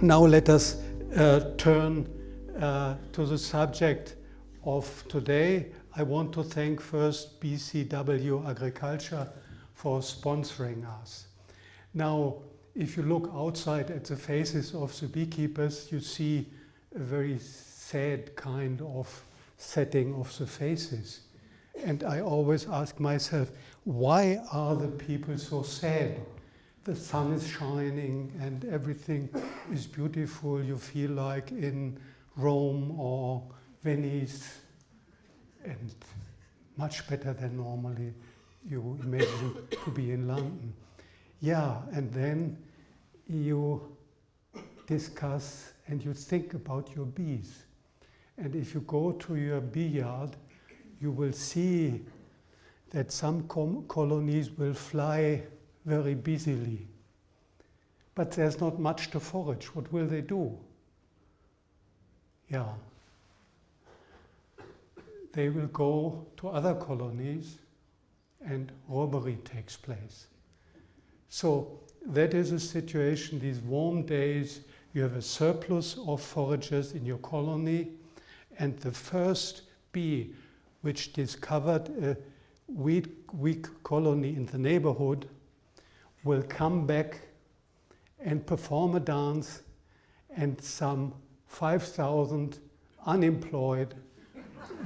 Now let us turn to the subject of today. I want to thank first BCW Agriculture for sponsoring us. Now, if you look outside at the faces of the beekeepers, you see a very sad kind of setting of the faces. And I always ask myself, why are the people so sad? The sun is shining and everything is beautiful. You feel like in Rome or Venice, and much better than normally you imagine to be in London. Yeah, and then you discuss and you think about your bees. And if you go to your bee yard, you will see that some colonies will fly very busily. But there's not much to forage. What will they do? Yeah. They will go to other colonies and robbery takes place. So that is a situation, these warm days, you have a surplus of foragers in your colony, and the first bee which discovered a weak colony in the neighborhood will come back and perform a dance, and some 5,000 unemployed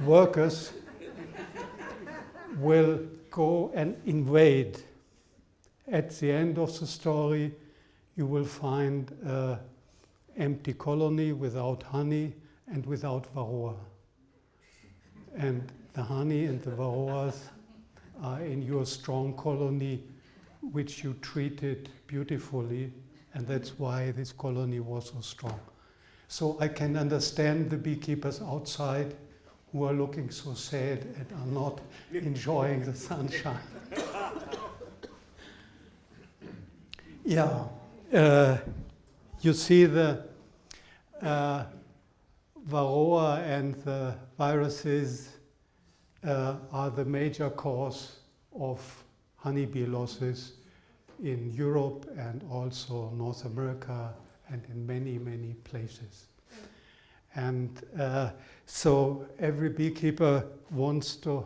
workers will go and invade. At the end of the story, you will find an empty colony without honey and without varroa. And the honey and the varroas are in your strong colony, which you treated beautifully, and that's why this colony was so strong. So I can understand the beekeepers outside who are looking so sad and are not enjoying the sunshine. Yeah, you see the Varroa and the viruses are the major cause of honeybee losses in Europe and also North America and in many, many places. And so every beekeeper wants to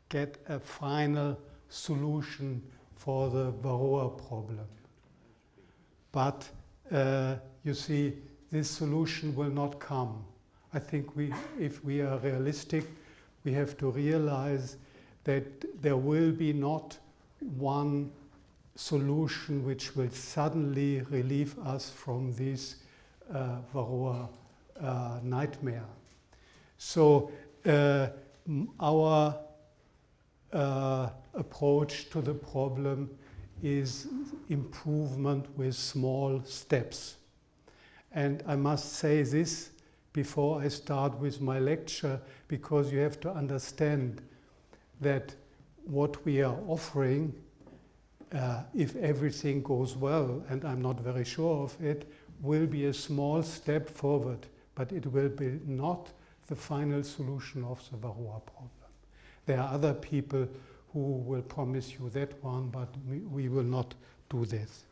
get a final solution for the Varroa problem. But you see, this solution will not come. I think if we are realistic, we have to realize that there will be not one solution which will suddenly relieve us from this Varroa nightmare. So our approach to the problem is improvement with small steps. And I must say this before I start with my lecture, because you have to understand that what we are offering, if everything goes well, and I'm not very sure of it, will be a small step forward, but it will be not the final solution of the Varroa problem. There are other people who will promise you that one, but we will not do this.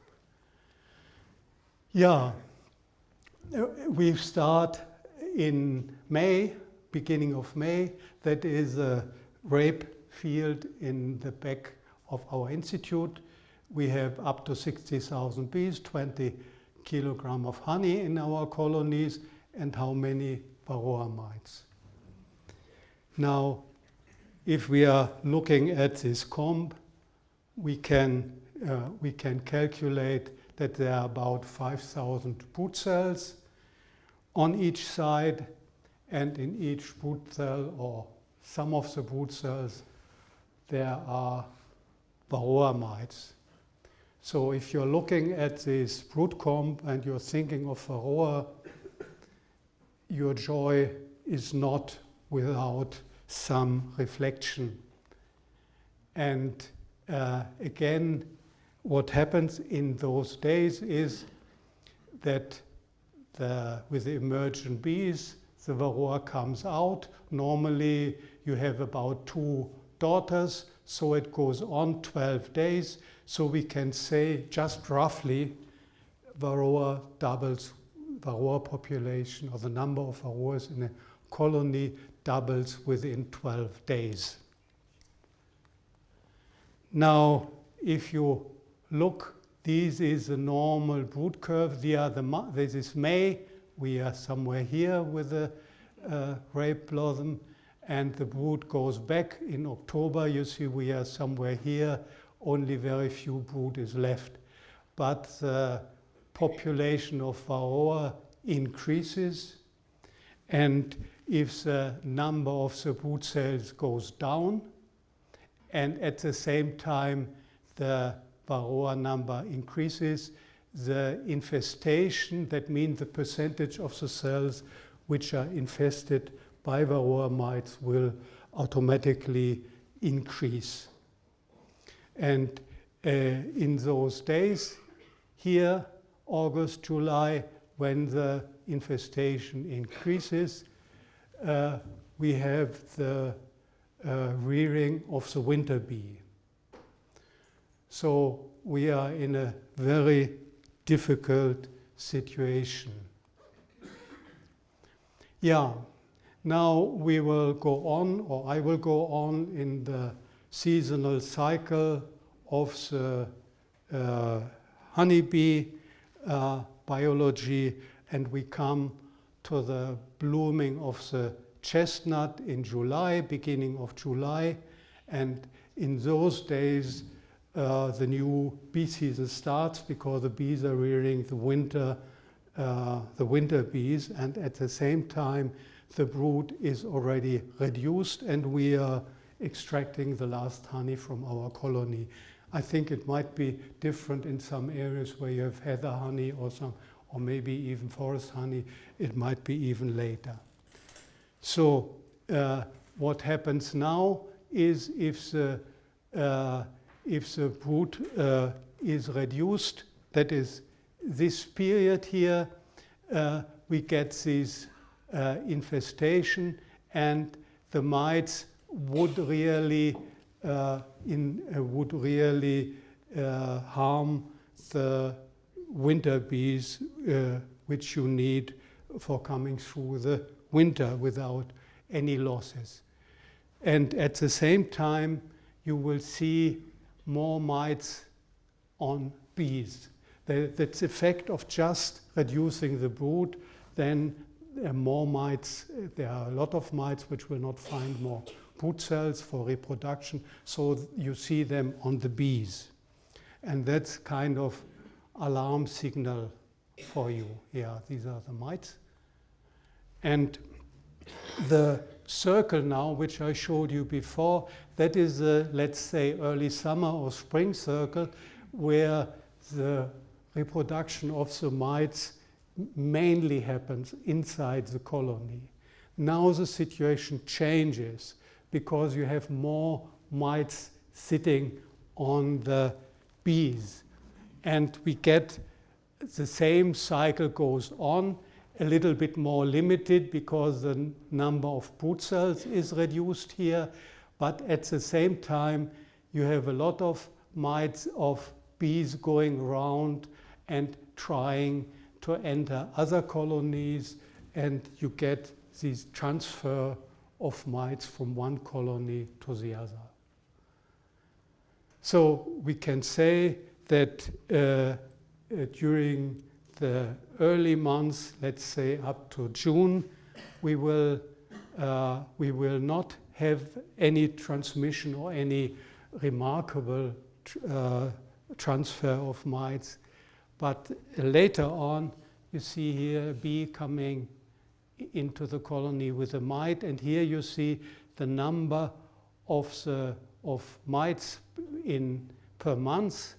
Yeah, we start in May, beginning of May. That is a rape field in the back of our institute. We have up to 60,000 bees, 20 kilograms of honey in our colonies, and how many Varroa mites. Now, if we are looking at this comb, we can calculate that there are about 5,000 brood cells on each side, and in each brood cell, or some of the brood cells, there are Varroa mites. So if you're looking at this brood comb and you're thinking of Varroa, your joy is not without some reflection. And again, what happens in those days is that with the emergent bees, the varroa comes out. Normally you have about 2 daughters, so it goes on 12 days. So we can say just roughly varroa population, or the number of varroas in a colony doubles within 12 days. Now, if you look, this is a normal brood curve. This is May. We are somewhere here with the rape blossom, and the brood goes back in October. You see we are somewhere here. Only very few brood is left. But the population of varroa increases, and if the number of the brood cells goes down, and at the same time the varroa number increases, the infestation, that means the percentage of the cells which are infested by varroa mites, will automatically increase. And in those days, here, August, July, when the infestation increases, we have the rearing of the winter bee. So we are in a very difficult situation. Yeah, now we will go on, or I will go on in the seasonal cycle of the honeybee biology, and we come to the blooming of the chestnut in July, beginning of July, and in those days the new bee season starts, because the bees are rearing the winter bees, and at the same time the brood is already reduced and we are extracting the last honey from our colony. I think it might be different in some areas where you have heather honey or maybe even forest honey. It might be even later. So what happens now is if the brood is reduced, that is this period here, we get this infestation, and the mites would really harm the winter bees, which you need for coming through the winter without any losses. And at the same time, you will see more mites on bees. That's the effect of just reducing the brood. Then more mites, there are a lot of mites which will not find more brood cells for reproduction, so you see them on the bees. And that's kind of alarm signal for you. Yeah, these are the mites. And the circle now, which I showed you before, that is a, let's say, early summer or spring circle, where the reproduction of the mites mainly happens inside the colony. Now the situation changes, because you have more mites sitting on the bees. And we get the same cycle goes on, a little bit more limited because the number of brood cells is reduced here. But at the same time, you have a lot of mites of bees going around and trying to enter other colonies, and you get this transfer of mites from one colony to the other. So we can say that during the early months, let's say up to June, we will not have any transmission or any remarkable transfer of mites. But later on, you see here a bee coming into the colony with a mite, and here you see the number of mites per month,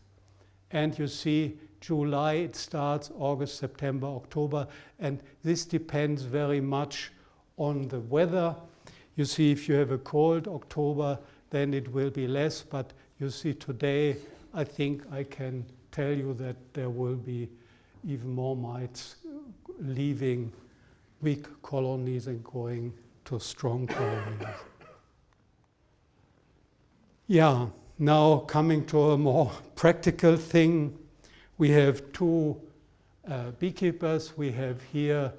and you see July it starts, August, September, October, and this depends very much on the weather. You see, if you have a cold October, then it will be less, but you see today, I think I can tell you that there will be even more mites leaving weak colonies and going to strong colonies. Yeah, now coming to a more practical thing, we have two beekeepers. We have here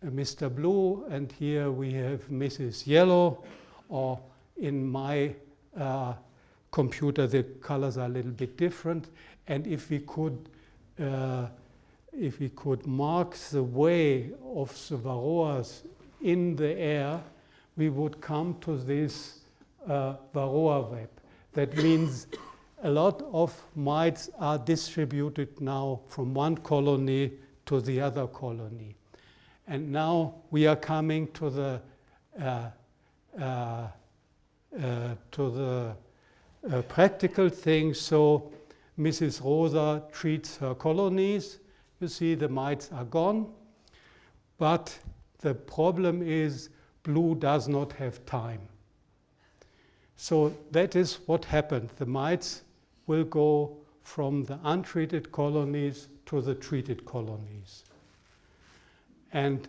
Mr. Blue, and here we have Mrs. Yellow, or in my computer the colors are a little bit different. And if we could mark the way of the varroas in the air, we would come to this Varroa web. That means a lot of mites are distributed now from one colony to the other colony. And now we are coming to the practical thing. So Mrs. Rosa treats her colonies. You see the mites are gone. But the problem is Blue does not have time. So that is what happened. The mites will go from the untreated colonies to the treated colonies. And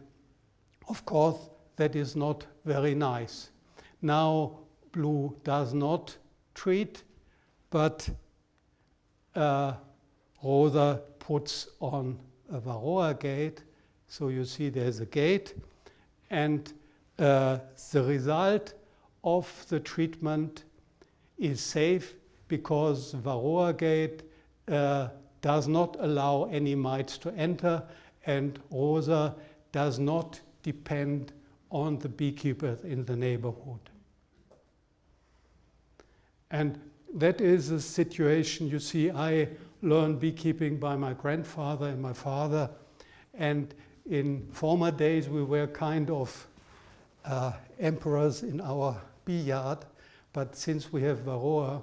of course, that is not very nice. Now, Blue does not treat, but Rosa puts on a Varroa gate. So you see there's a gate. And the result of the treatment is safe because Varroa gate does not allow any mites to enter, and Rosa does not depend on the beekeepers in the neighborhood. And that is a situation, you see, I learned beekeeping by my grandfather and my father, and in former days we were kind of emperors in our bee yard, but since we have Varroa,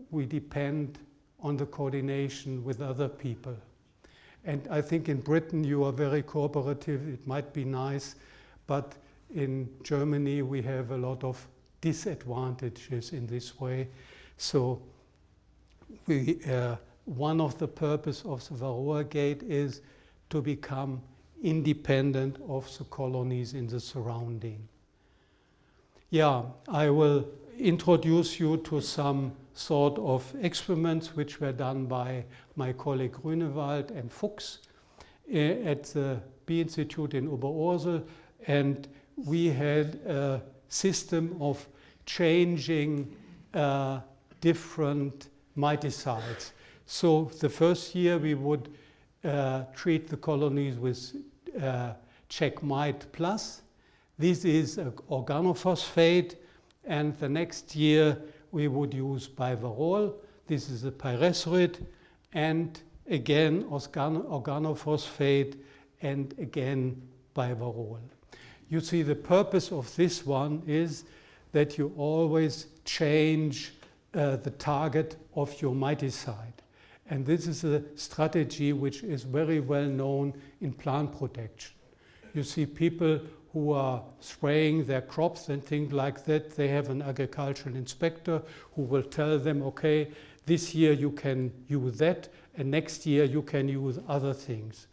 we depend on the coordination with other people. And I think in Britain you are very cooperative, it might be nice, but in Germany we have a lot of disadvantages in this way. So one of the purpose of the Varroa gate is to become independent of the colonies in the surrounding. Yeah, I will introduce you to some sort of experiments which were done by my colleague Grünewald and Fuchs at the Bee Institute in Oberursel, and we had a system of changing different miticides. So the first year we would treat the colonies with Check Mite Plus. This is an organophosphate, and the next year we would use bivarol. This is a pyrethroid, and again organophosphate, and again bivarol. You see, the purpose of this one is that you always change the target of your miticide. And this is a strategy which is very well known in plant protection. You see people who are spraying their crops and things like that, they have an agricultural inspector who will tell them, okay, this year you can use that, and next year you can use other things.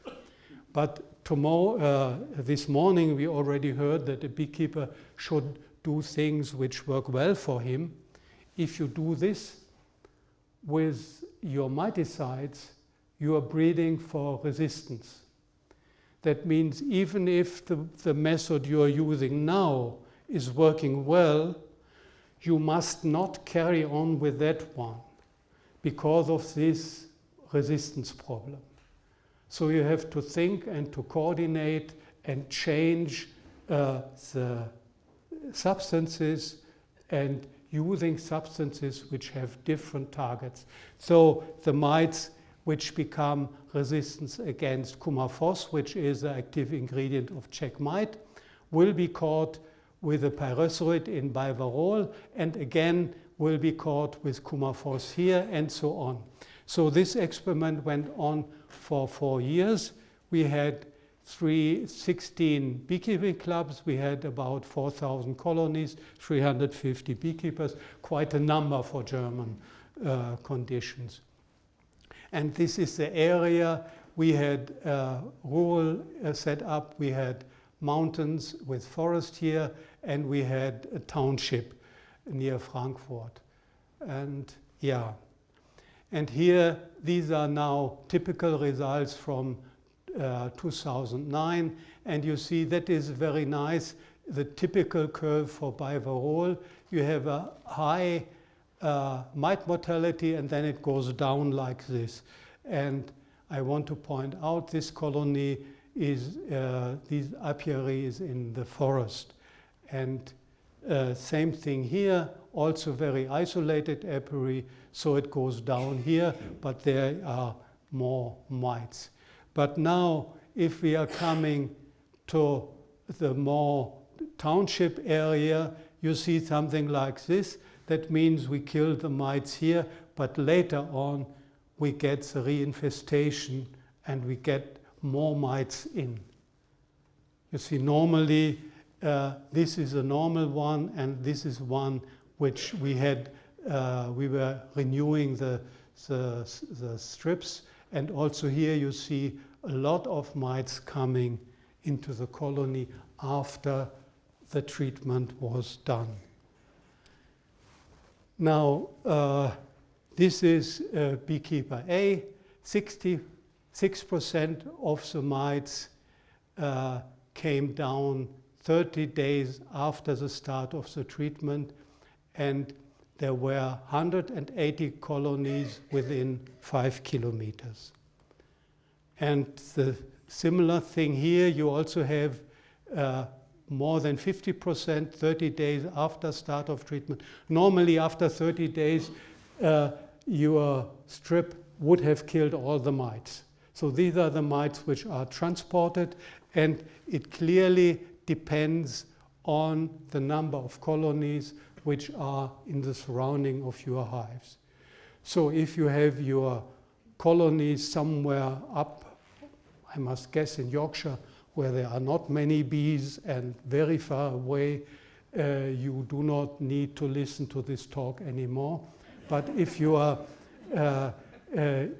But this morning we already heard that a beekeeper should do things which work well for him. If you do this with your miticides, you are breeding for resistance. That means even if the method you are using now is working well, you must not carry on with that one because of this resistance problem. So you have to think and to coordinate and change the substances and using substances which have different targets. So the mites which become resistant against Kumafos, which is the active ingredient of Check Mite, will be caught with a pyrethroid in bivarol, and again will be caught with Kumafos here, and so on. So this experiment went on for 4 years. We had 16 beekeeping clubs. We had about 4,000 colonies, 350 beekeepers, quite a number for German conditions. And this is the area we had rural set up. We had mountains with forest here, and we had a township near Frankfurt. And yeah, and here these are now typical results from 2009, and you see that is very nice. The typical curve for bivarroa, you have a high mite mortality, and then it goes down like this. And I want to point out this colony is, these apiaries in the forest. And same thing here, also very isolated apiary, so it goes down here, but there are more mites. But now, if we are coming to the more township area, you see something like this. That means we kill the mites here, but later on we get the reinfestation and we get more mites in. You see, normally this is a normal one, and this is one which we had, we were renewing the strips, and also here you see a lot of mites coming into the colony after the treatment was done. Now, this is beekeeper A. 66% of the mites came down 30 days after the start of the treatment, and there were 180 colonies within 5 kilometers. And the similar thing here, you also have more than 50% 30 days after start of treatment. Normally after 30 days, your strip would have killed all the mites. So these are the mites which are transported, and it clearly depends on the number of colonies which are in the surrounding of your hives. So if you have your colonies somewhere up, I must guess in Yorkshire, where there are not many bees and very far away, you do not need to listen to this talk anymore. But if you are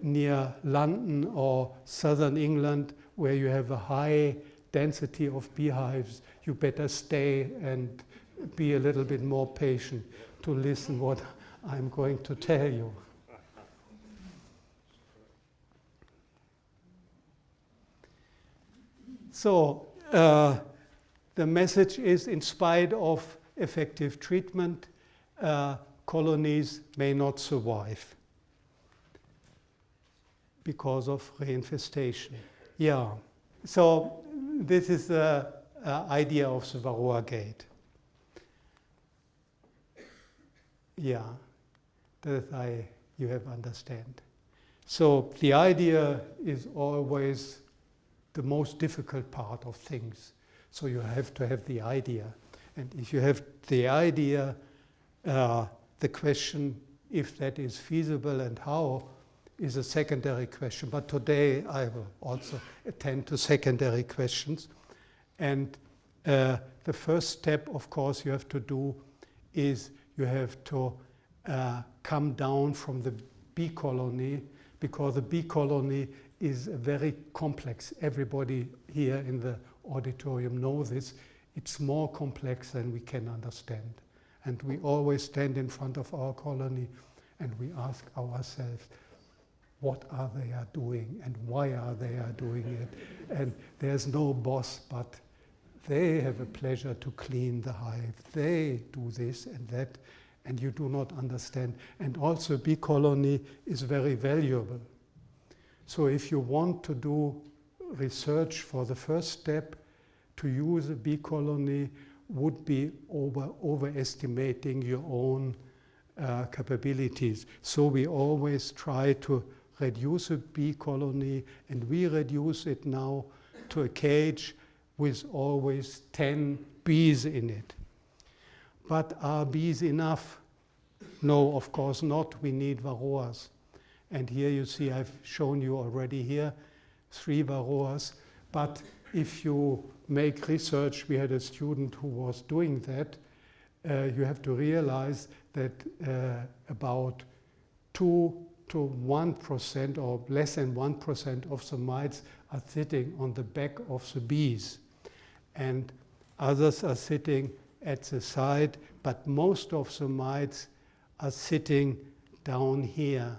near London or southern England, where you have a high density of beehives, you better stay and be a little bit more patient to listen what I'm going to tell you. So the message is, in spite of effective treatment, colonies may not survive because of reinfestation. Yeah, so this is the idea of the Varroa Gate. Yeah, that you have understand. So the idea is always the most difficult part of things. So you have to have the idea. And if you have the idea, the question if that is feasible and how is a secondary question. But today I will also attend to secondary questions. And the first step, of course, you have to do is you have to come down from the bee colony, because the bee colony is very complex. Everybody here in the auditorium knows this. It's more complex than we can understand. And we always stand in front of our colony and we ask ourselves, what are they doing and why are they doing it? And there's no boss, but they have a pleasure to clean the hive. They do this and that, and you do not understand. And also bee colony is very valuable. So if you want to do research, for the first step to use a bee colony would be overestimating your own capabilities. So we always try to reduce a bee colony, and we reduce it now to a cage with always 10 bees in it. But are bees enough? No, of course not. We need varroas. And here you see, I've shown you already here 3 varroas. But if you make research, we had a student who was doing that, you have to realize that about 2 to 1% or less than 1% of the mites are sitting on the back of the bees. And others are sitting at the side, but most of the mites are sitting down here.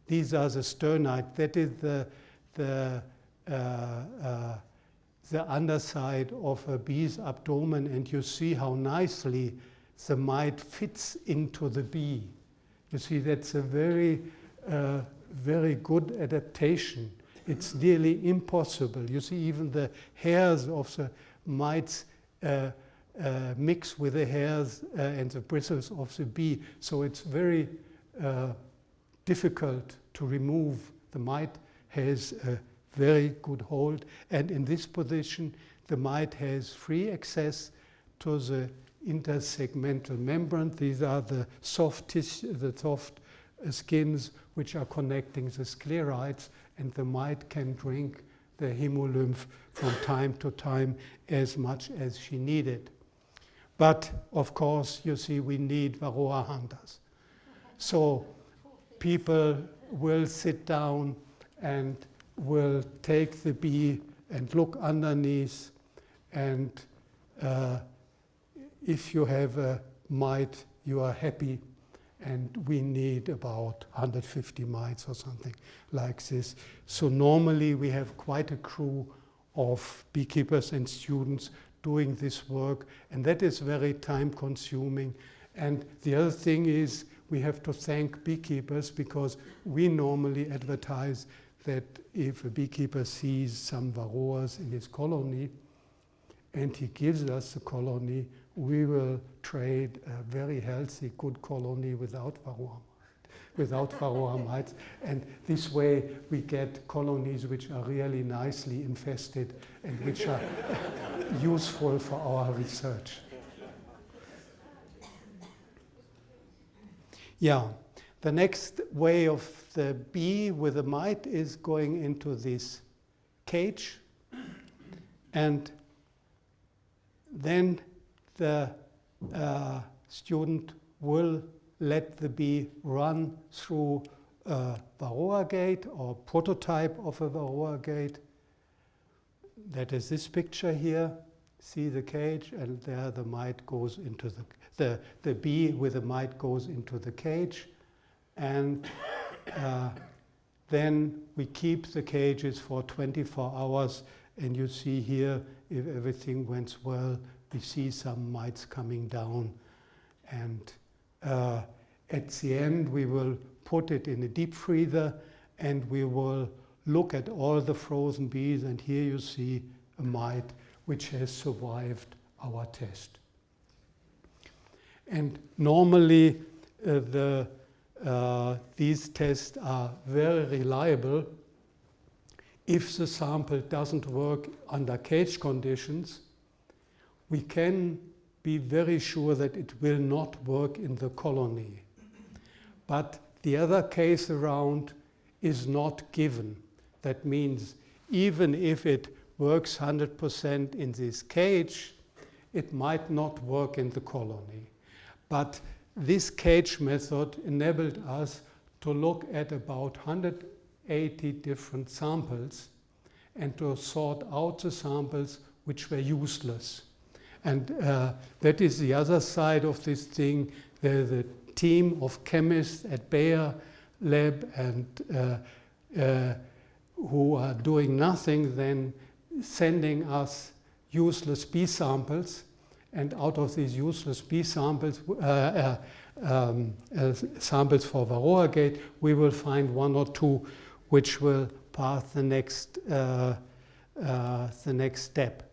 These are the sternite. That is the underside of a bee's abdomen, and you see how nicely the mite fits into the bee. You see, that's a very, very good adaptation. It's nearly impossible. You see, even the hairs of the mites mix with the hairs and the bristles of the bee. So it's very difficult to remove. The mite has a very good hold. And in this position, the mite has free access to the intersegmental membrane. These are the soft tissue, the soft skins which are connecting the sclerites, and the mite can drink the hemolymph from time to time as much as she needed. But of course, you see, we need Varroa hunters. So people will sit down and will take the bee and look underneath, and if you have a mite, you are happy. And we need about 150 mites or something like this. So normally we have quite a crew of beekeepers and students doing this work, and that is very time consuming. And the other thing is we have to thank beekeepers, because we normally advertise that if a beekeeper sees some varroas in his colony and he gives us the colony, we will trade a very healthy, good colony without Varroa mites. And this way we get colonies which are really nicely infested and which are useful for our research. Yeah, the next way of the bee with a mite is going into this cage, and then the student will let the bee run through a Varroa Gate or prototype of a Varroa Gate. That is this picture here. See the cage, and there the mite goes into the bee with the mite goes into the cage, and then we keep the cages for 24 hours, and you see here, if everything went well, we see some mites coming down, and at the end we will put it in a deep freezer, and we will look at all the frozen bees, and here you see a mite which has survived our test. And normally these tests are very reliable. If the sample doesn't work under cage conditions, we can be very sure that it will not work in the colony. But the other case around is not given. That means even if it works 100% in this cage, it might not work in the colony. But this cage method enabled us to look at about 180 different samples and to sort out the samples which were useless. And that is the other side of this thing. There's a team of chemists at Ellis Lab and who are doing nothing than sending us useless bee samples, and out of these useless bee samples, samples for Varroa Gate, we will find 1 or 2 which will pass the next step.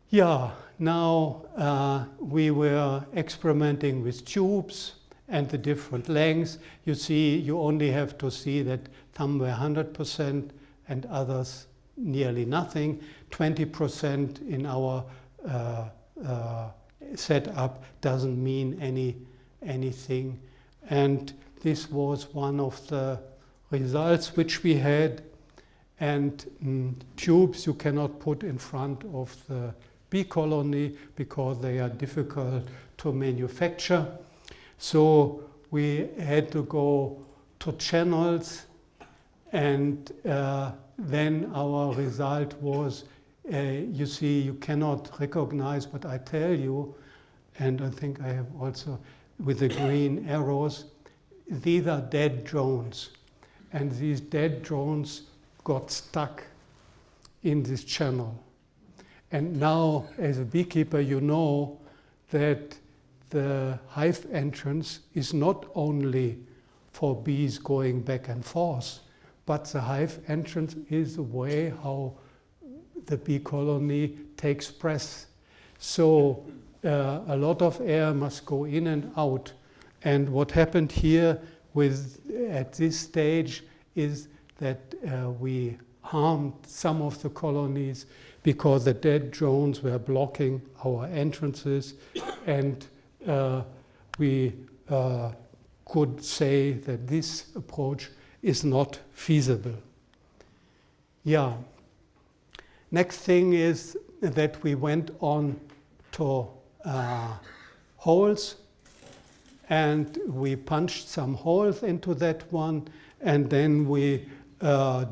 Yeah, now we were experimenting with tubes and the different lengths. You see, you only have to see that some were 100% and others nearly nothing. 20% in our setup doesn't mean anything. And this was one of the results which we had. And tubes you cannot put in front of the bee colony because they are difficult to manufacture. So we had to go to channels, and then our result was, you see, you cannot recognize what I tell you, and I think I have also with the green arrows, these are dead drones, and these dead drones got stuck in this channel. And now, as a beekeeper, you know that the hive entrance is not only for bees going back and forth, but the hive entrance is the way how the bee colony takes breath. So a lot of air must go in and out. And what happened here at this stage is that we harmed some of the colonies because the dead drones were blocking our entrances, and we could say that this approach is not feasible. Yeah. Next thing is that we went on to holes, and we punched some holes into that one, and then we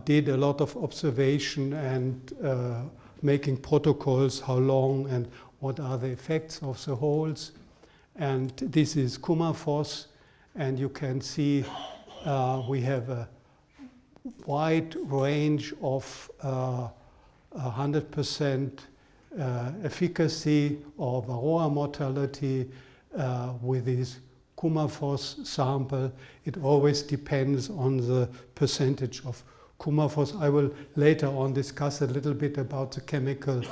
did a lot of observation and making protocols, how long and what are the effects of the holes. And this is Kummerfoss, and you can see we have a wide range of 100% efficacy or Varroa mortality with this Kummerfoss sample. It always depends on the percentage of Kummerfoss. I will later on discuss a little bit about the chemical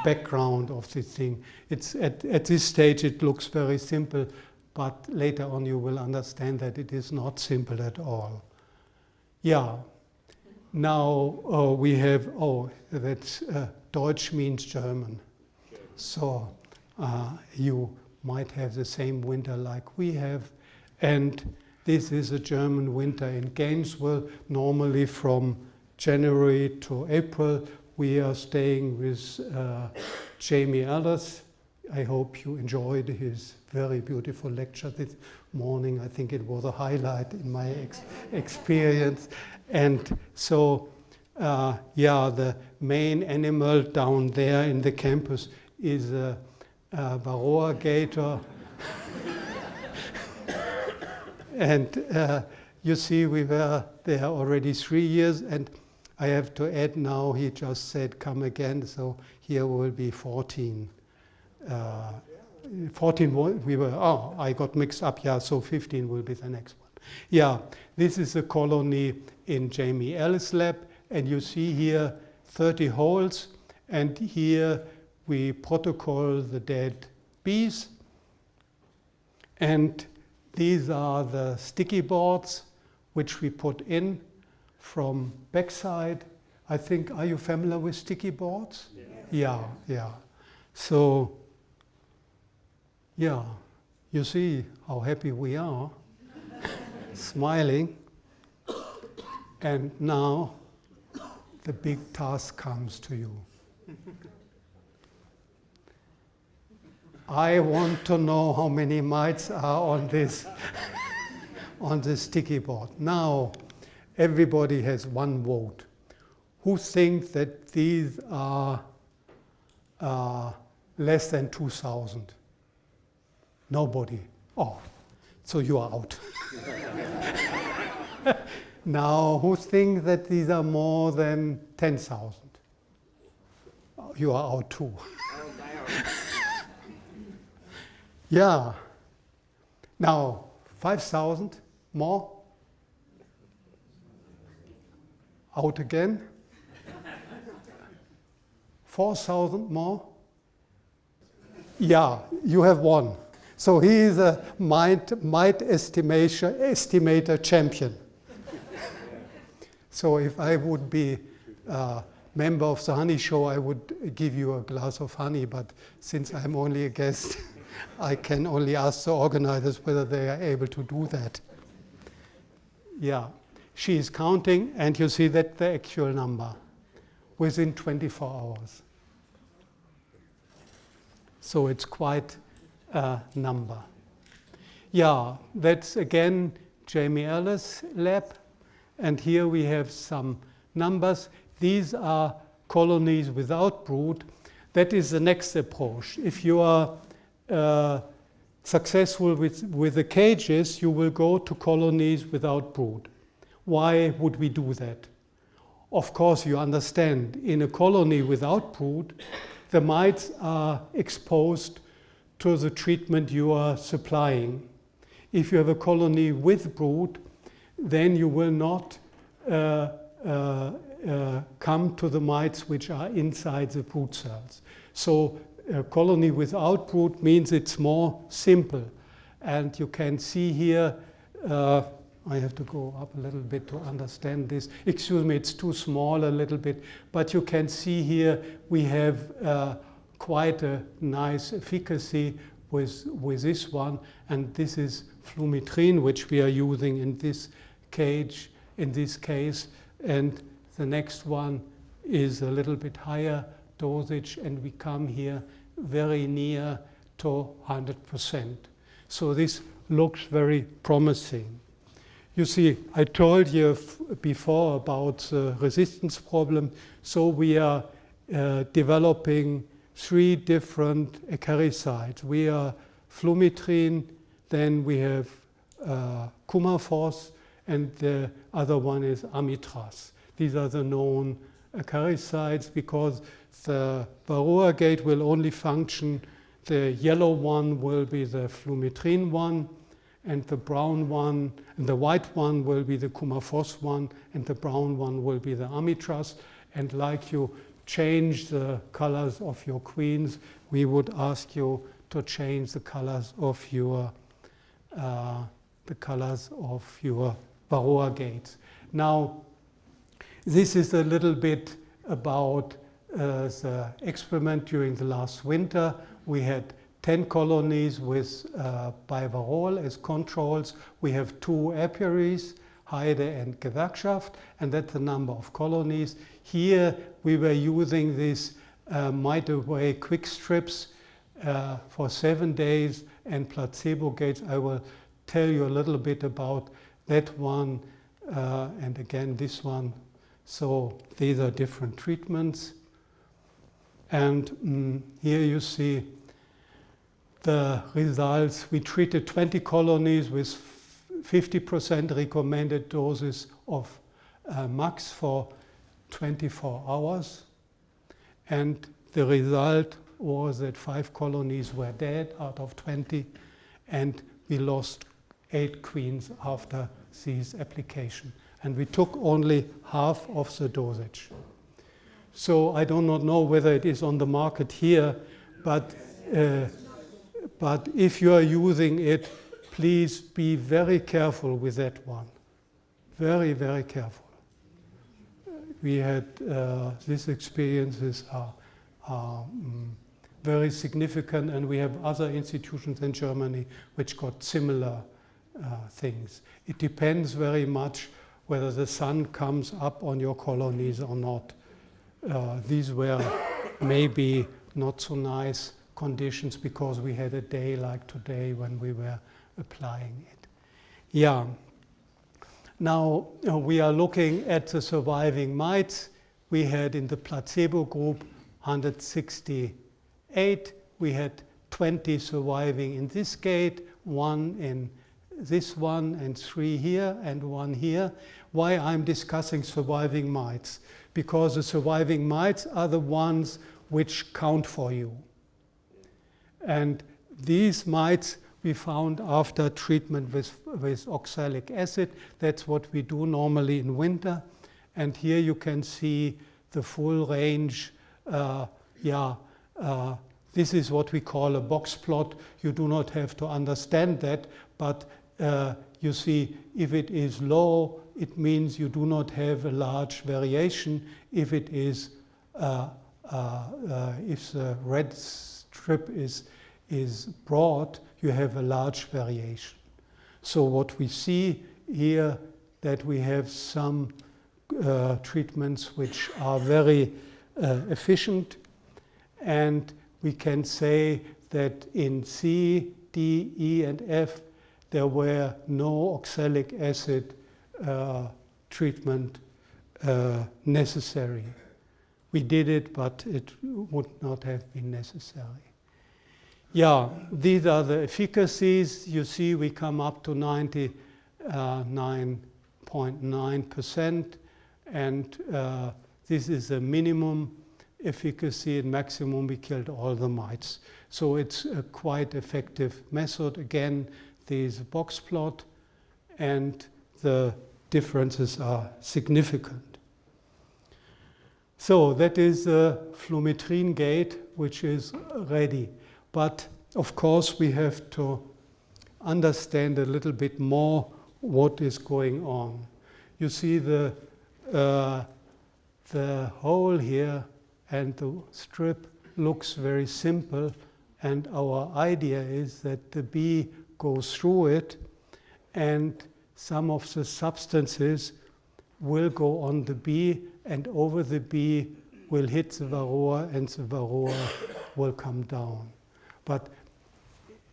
background of this thing. It's at this stage it looks very simple, but later on you will understand that it is not simple at all. Yeah. Now we have, that's Deutsch means German. So you might have the same winter like we have. And this is a German winter in Gainesville. Normally from January to April, we are staying with Jamie Ellis. I hope you enjoyed his very beautiful lecture this morning. I think it was a highlight in my experience. And so, the main animal down there in the campus is a Varroa Gate. And you see, we were there already 3 years, and I have to add now, he just said, come again, so here will be 14. 14 we were, I got mixed up, so 15 will be the next one. Yeah, this is a colony in Jamie Ellis Lab, and you see here 30 holes, and here we protocol the dead bees, and these are the sticky boards which we put in from backside. I think, are you familiar with sticky boards? Yeah. So, yeah, you see how happy we are, smiling. And now the big task comes to you. I want to know how many mites are on this on this sticky board. Now, everybody has one vote. Who thinks that these are less than 2,000? Nobody. So you are out. Now, who thinks that these are more than 10,000? You are out too. Yeah. Now, 5,000 more? Out again? 4,000 more? Yeah, you have won. So he is a mite estimator champion. So if I would be a member of the honey show, I would give you a glass of honey, but since I'm only a guest, I can only ask the organizers whether they are able to do that. Yeah. she is counting, and you see that the actual number within 24 hours. So it's quite a number. Yeah, that's again Jamie Ellis Lab. And here we have some numbers. These are colonies without brood. That is the next approach. If you are successful with the cages, you will go to colonies without brood. Why would we do that? Of course, you understand, in a colony without brood, the mites are exposed to the treatment you are supplying. If you have a colony with brood, then you will not come to the mites which are inside the brood cells. So a colony without brood means it's more simple. And you can see here, I have to go up a little bit to understand this. Excuse me, it's too small a little bit. But you can see here we have quite a nice efficacy with this one. And this is flumetrine, which we are using in this cage, in this case. And the next one is a little bit higher dosage, and we come here very near to 100%. So this looks very promising. You see, I told you before about the resistance problem. So we are developing 3 different acaricides. We are flumetrine, then we have Coumaphos, and the other one is amitraz. These are the known acaricides because the Varroa Gate will only function. The yellow one will be the flumetrine one, and the brown one, and the white one will be the Coumaphos one, and the brown one will be the amitraz. And like you change the colors of your queens, we would ask you to change the colors of your Varroa Gates. Now, this is a little bit about the experiment during the last winter. We had 10 colonies with bivarroa as controls. We have 2 apiaries, Heide and Gewerkschaft, and that's the number of colonies. Here we were using these mite away quick strips for 7 days and placebo gates. I will tell you a little bit about that one and again this one. So these are different treatments. And here you see the results. We treated 20 colonies with 50% recommended doses of max for 24 hours. And the result was that 5 colonies were dead out of 20, and we lost 8 queens after this application. And we took only half of the dosage. So I do not know whether it is on the market here, but if you are using it, please be very careful with that one. Very, very careful. We had these experiences are very significant, and we have other institutions in Germany which got similar things. It depends very much whether the sun comes up on your colonies or not. These were maybe not so nice conditions because we had a day like today when we were applying it. Yeah. Now we are looking at the surviving mites. We had in the placebo group 168. We had 20 surviving in this gate, 1 in this one, and 3 here, and 1 here. Why I'm discussing surviving mites? Because the surviving mites are the ones which count for you. And these mites we found after treatment with oxalic acid. That's what we do normally in winter. And here you can see the full range. This is what we call a box plot. You do not have to understand that, but you see if it is low, it means you do not have a large variation. If it is, if the red strip is broad, you have a large variation. So what we see here that we have some treatments which are very efficient, and we can say that in C, D, E, and F there were no oxalic acid treatment necessary. We did it, but it would not have been necessary. Yeah, these are the efficacies. You see we come up to 99.9%, and this is a minimum efficacy, and maximum we killed all the mites. So it's a quite effective method. Again, there's a box plot, and the differences are significant. So that is the Flumethrin gate, which is ready. But of course we have to understand a little bit more what is going on. You see the hole here and the strip looks very simple, and our idea is that the bee goes through it and some of the substances will go on the bee, and over the bee will hit the varroa, and the varroa will come down. But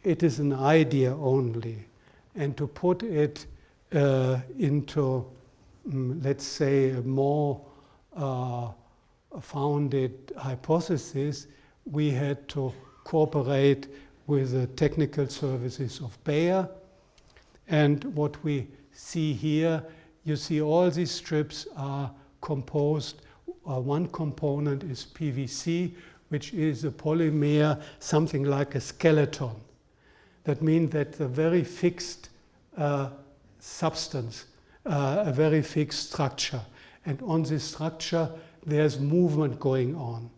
it is an idea only. And to put it into, let's say, a more founded hypothesis, we had to cooperate with the technical services of Bayer. And what we see here, you see all these strips are composed, one component is PVC, which is a polymer, something like a skeleton. That means that a very fixed substance, a very fixed structure. And on this structure, there's movement going on.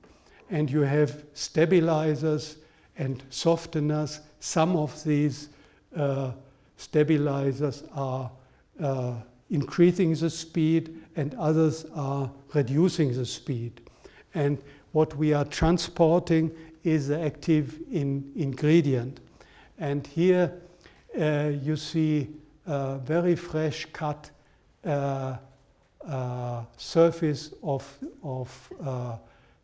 And you have stabilizers and softeners. Some of these stabilizers are increasing the speed, and others are reducing the speed. And what we are transporting is the active ingredient. And here you see a very fresh cut surface of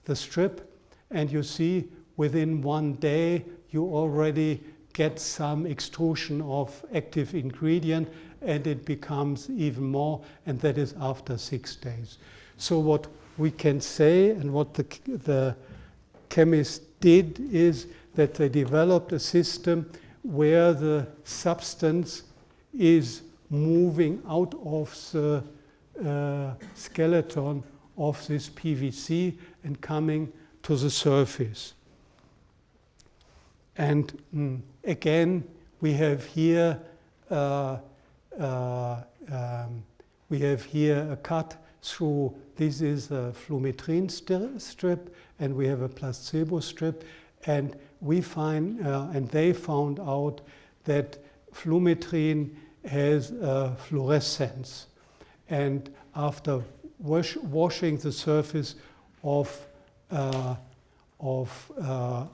the strip, and you see within 1 day you already get some extrusion of active ingredient, and it becomes even more, and that is after 6 days. So what we can say, and what the chemists did, is that they developed a system where the substance is moving out of the skeleton of this PVC and coming to the surface. And again, we have here a cut through. This is a Flumethrin strip, and we have a placebo strip. And we find, and they found out that Flumethrin has a fluorescence. And after washing the surface of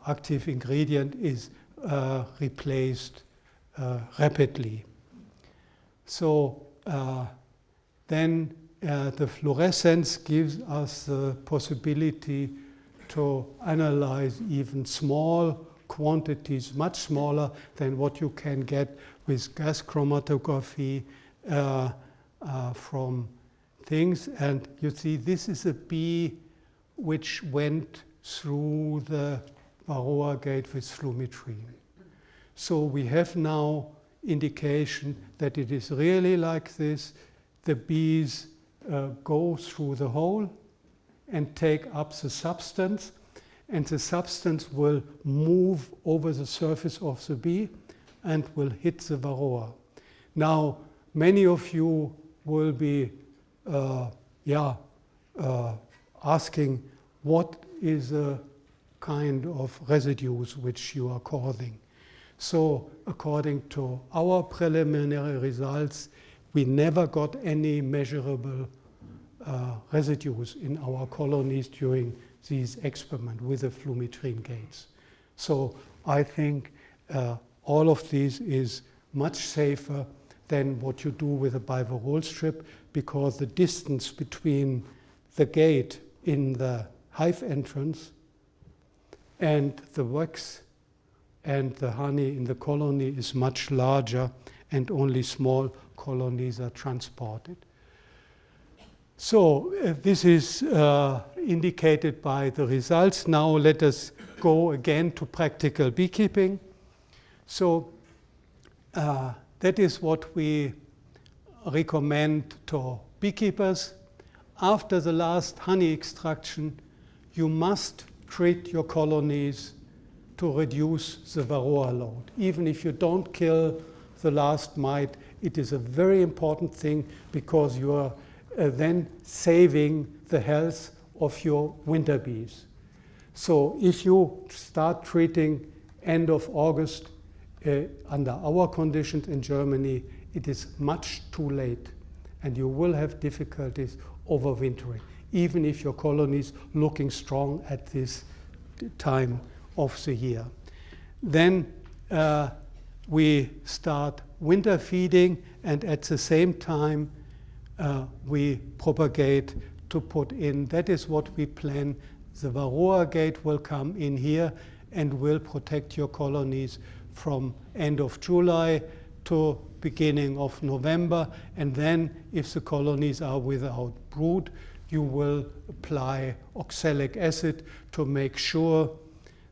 active ingredient is replaced rapidly. So then the fluorescence gives us the possibility to analyze even small quantities, much smaller than what you can get with gas chromatography from things. And you see, this is a bee which went through the Varroa Gate with Flumethrin. So we have now indication that it is really like this. The bees go through the hole and take up the substance, and the substance will move over the surface of the bee and will hit the varroa. Now, many of you will be asking what is the kind of residues which you are causing. So according to our preliminary results, we never got any measurable residues in our colonies during these experiments with the Flumethrin gates. So I think all of this is much safer than what you do with a bivarroa strip, because the distance between the gate in the hive entrance and the wax and the honey in the colony is much larger, and only small colonies are transported. So this is indicated by the results. Now let us go again to practical beekeeping. So that is what we recommend to beekeepers. After the last honey extraction, you must treat your colonies to reduce the Varroa load. Even if you don't kill the last mite, it is a very important thing, because you are then saving the health of your winter bees. So if you start treating end of August under our conditions in Germany, it is much too late, and you will have difficulties overwintering, even if your colony is looking strong at this time of the year. Then we start winter feeding, and at the same time we propagate to put in. That is what we plan. The Varroa Gate will come in here and will protect your colonies from end of July to beginning of November. And then if the colonies are without brood, you will apply oxalic acid to make sure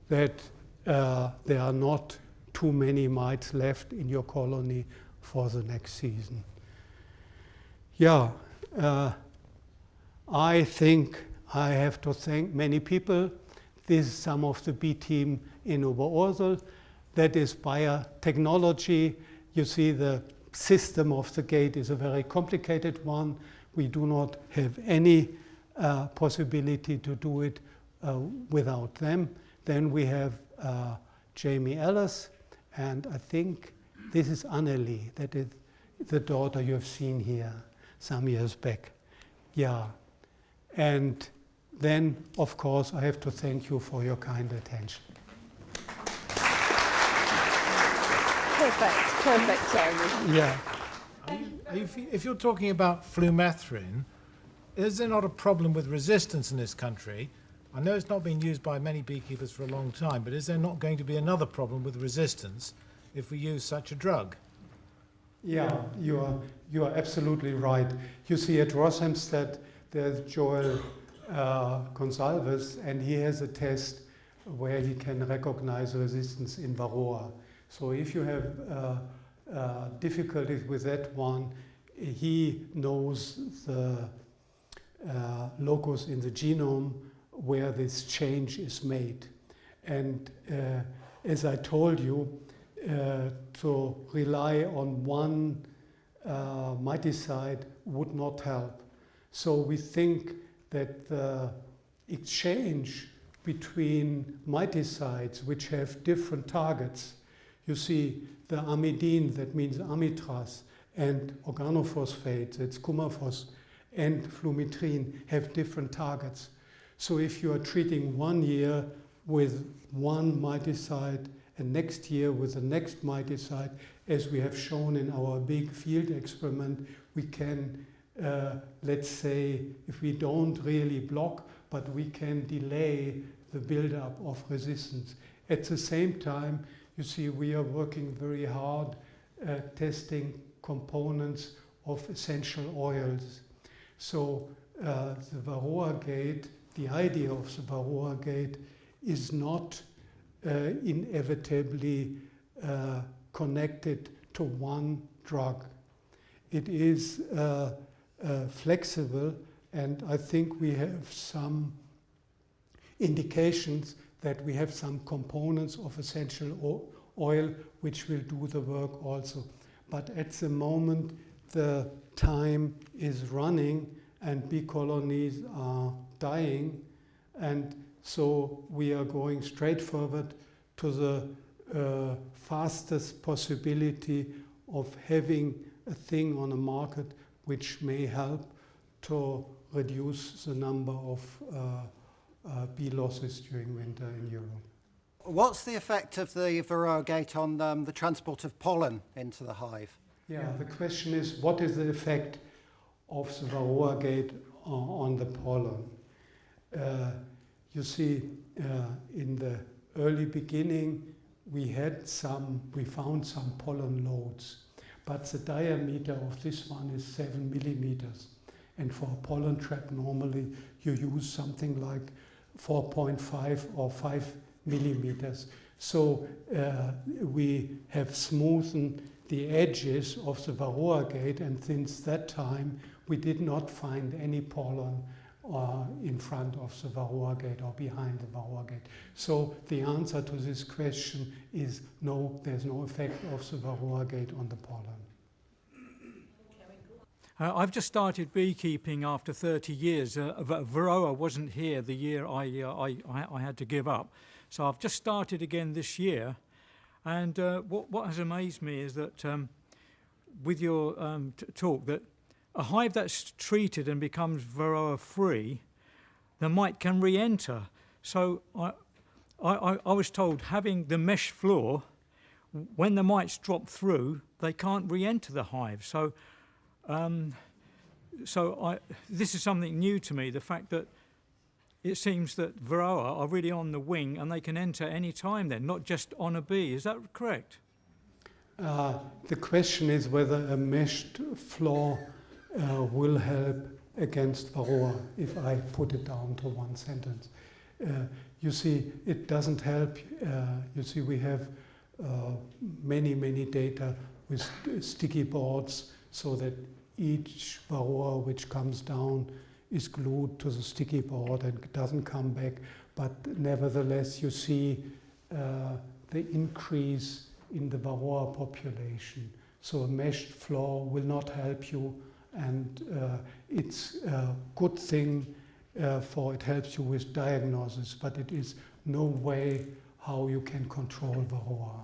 that there are not too many mites left in your colony for the next season. Yeah, I think I have to thank many people. This is some of the bee team in Oberursel. That is biotechnology. You see, the system of the gate is a very complicated one. We do not have any possibility to do it without them. Then we have Jamie Ellis, and I think this is Annelie. That is the daughter you have seen here some years back. Yeah. And then, of course, I have to thank you for your kind attention. Perfect, Jeremy. Yeah. If you're talking about flumethrin, is there not a problem with resistance in this country? I know it's not been used by many beekeepers for a long time, but is there not going to be another problem with resistance if we use such a drug? Yeah, you are absolutely right. You see, at Rothamsted, there's Joel Gonsalves, and he has a test where he can recognize resistance in Varroa. So if you have difficulties with that one, he knows the locus in the genome where this change is made. And as I told you, to rely on one miticide would not help. So we think that the exchange between miticides, which have different targets, you see the amidine, that means amitraz, and organophosphate, that's cumaphos, and flumetrin have different targets. So if you are treating 1 year with one miticide and next year with the next miticide, as we have shown in our big field experiment, we can, let's say, if we don't really block, but we can delay the buildup of resistance. At the same time, you see, we are working very hard testing components of essential oils. So the Varroa Gate, the idea of the Varroa Gate is not inevitably connected to one drug. It is flexible, and I think we have some indications that we have some components of essential oil which will do the work also. But at the moment, the time is running and bee colonies are dying, and so we are going straight forward to the fastest possibility of having a thing on the market which may help to reduce the number of bee losses during winter in Europe. What's the effect of the Varroa Gate on the transport of pollen into the hive? Yeah, the question is, what is the effect of the Varroa Gate on the pollen? You see, in the early beginning, we found some pollen loads, but the diameter of this one is 7 millimeters. And for a pollen trap, normally you use something like 4.5 or 5 millimeters. So we have smoothened the edges of the Varroa Gate, and since that time we did not find any pollen in front of the Varroa Gate or behind the Varroa Gate. So the answer to this question is no, there's no effect of the Varroa Gate on the pollen. I've just started beekeeping after 30 years. Varroa wasn't here the year I had to give up. So I've just started again this year. And what has amazed me is that with your talk, that a hive that's treated and becomes Varroa free, the mite can re-enter. So I was told having the mesh floor, when the mites drop through, they can't re-enter the hive. So this is something new to me, the fact that it seems that Varroa are really on the wing and they can enter any time then, not just on a bee. Is that correct? The question is whether a meshed floor will help against Varroa, if I put it down to one sentence. You see, it doesn't help. You see, we have many data with sticky boards, so that each Varroa which comes down is glued to the sticky board and doesn't come back. But nevertheless, you see the increase in the Varroa population. So a meshed floor will not help you, and it's a good thing for it helps you with diagnosis, but it is no way how you can control Varroa.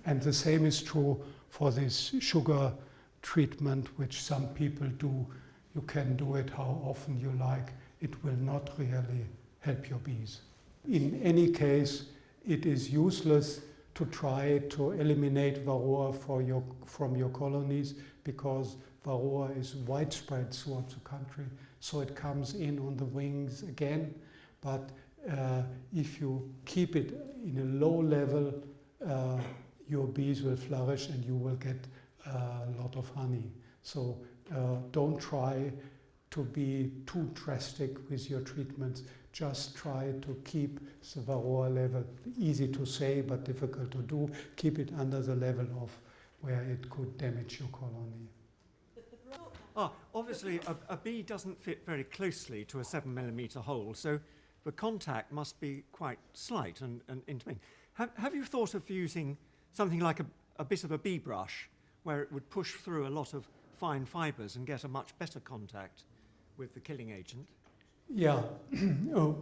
And the same is true for this sugar treatment, which some people do. You can do it how often you like. It will not really help your bees. In any case, it is useless to try to eliminate Varroa from your colonies, because Varroa is widespread throughout the country, so it comes in on the wings again. But if you keep it in a low level, your bees will flourish and you will get a lot of honey. So don't try to be too drastic with your treatments. Just try to keep the Varroa level, easy to say but difficult to do, keep it under the level of where it could damage your colony. Obviously a bee doesn't fit very closely to a 7 millimeter hole, so the contact must be quite slight and intimate. Have you thought of using something like a bit of a bee brush, where it would push through a lot of fine fibres and get a much better contact with the killing agent? Yeah,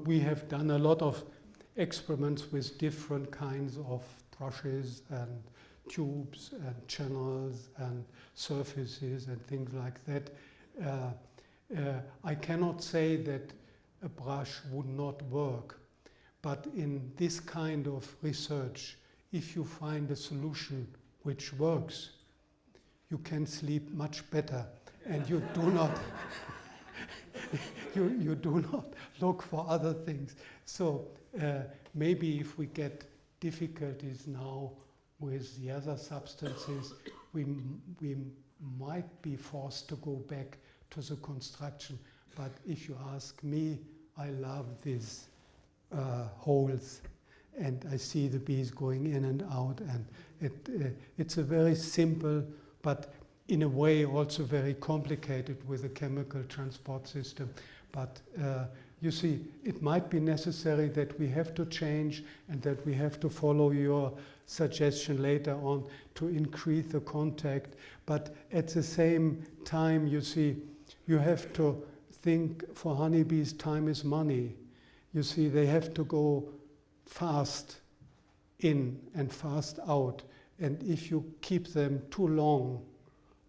we have done a lot of experiments with different kinds of brushes and tubes and channels and surfaces and things like that. I cannot say that a brush would not work, but in this kind of research, if you find a solution which works, you can sleep much better, and you do not you do not look for other things. So maybe if we get difficulties now with the other substances, we might be forced to go back to the construction. But if you ask me, I love these holes, and I see the bees going in and out, and it's a very simple, but in a way also very complicated with a chemical transport system. But you see, it might be necessary that we have to change, and that we have to follow your suggestion later on to increase the contact. But at the same time, you see, you have to think, for honeybees, time is money. You see, they have to go fast in and fast out. And if you keep them too long,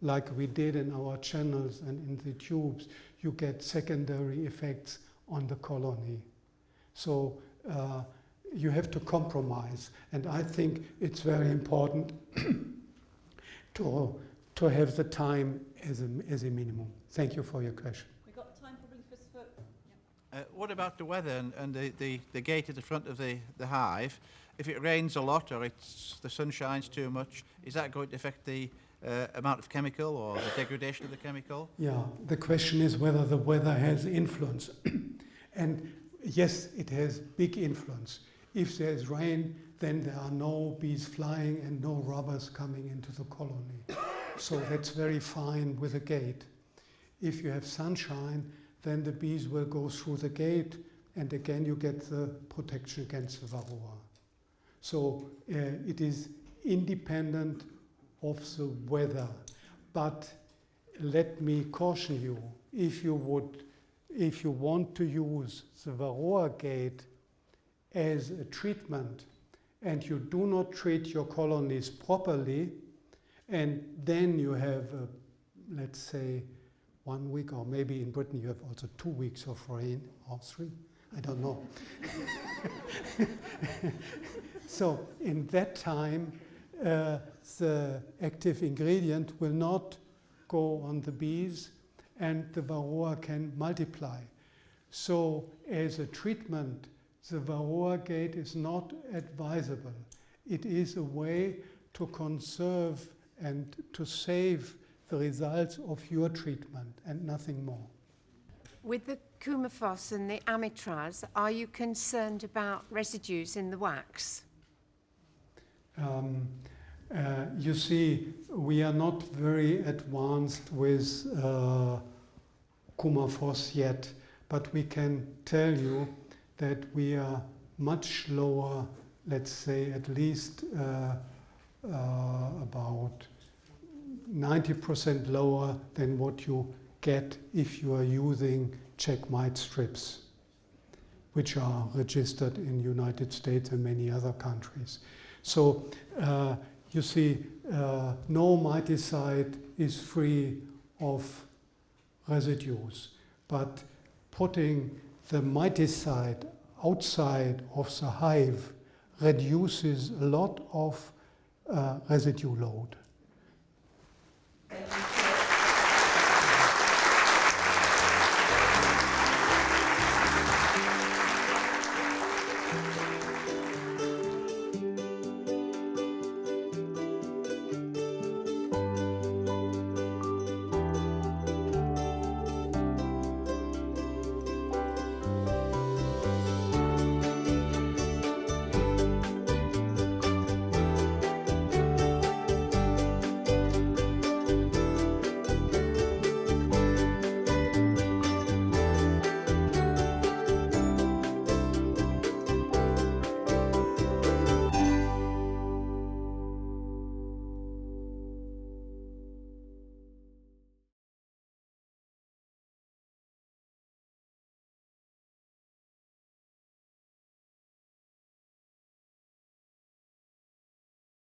like we did in our channels and in the tubes, you get secondary effects on the colony. So you have to compromise. And I think it's very important to to have the time as a minimum. Thank you for your question. We've got time probably for What about the weather and the gate at the front of the hive? If it rains a lot or the sun shines too much, is that going to affect the amount of chemical or the degradation of the chemical? Yeah, the question is whether the weather has influence. And yes, it has big influence. If there is rain, then there are no bees flying and no robbers coming into the colony. So that's very fine with a gate. If you have sunshine, then the bees will go through the gate, and again you get the protection against the varroa. So it is independent of the weather. But let me caution you, if you want to use the Varroa Gate as a treatment and you do not treat your colonies properly, and then you have, let's say, 1 week, or maybe in Britain you have also 2 weeks of rain, or 3, I don't know. So in that time, the active ingredient will not go on the bees and the Varroa can multiply. So as a treatment, the Varroa Gate is not advisable. It is a way to conserve and to save the results of your treatment and nothing more. With the Coumaphos and the Amitraz, are you concerned about residues in the wax? You see, we are not very advanced with Coumaphos yet, but we can tell you that we are much lower, let's say at least about 90% lower than what you get if you are using checkmate strips, which are registered in the United States and many other countries. So you see, no miticide is free of residues, but putting the miticide outside of the hive reduces a lot of residue load.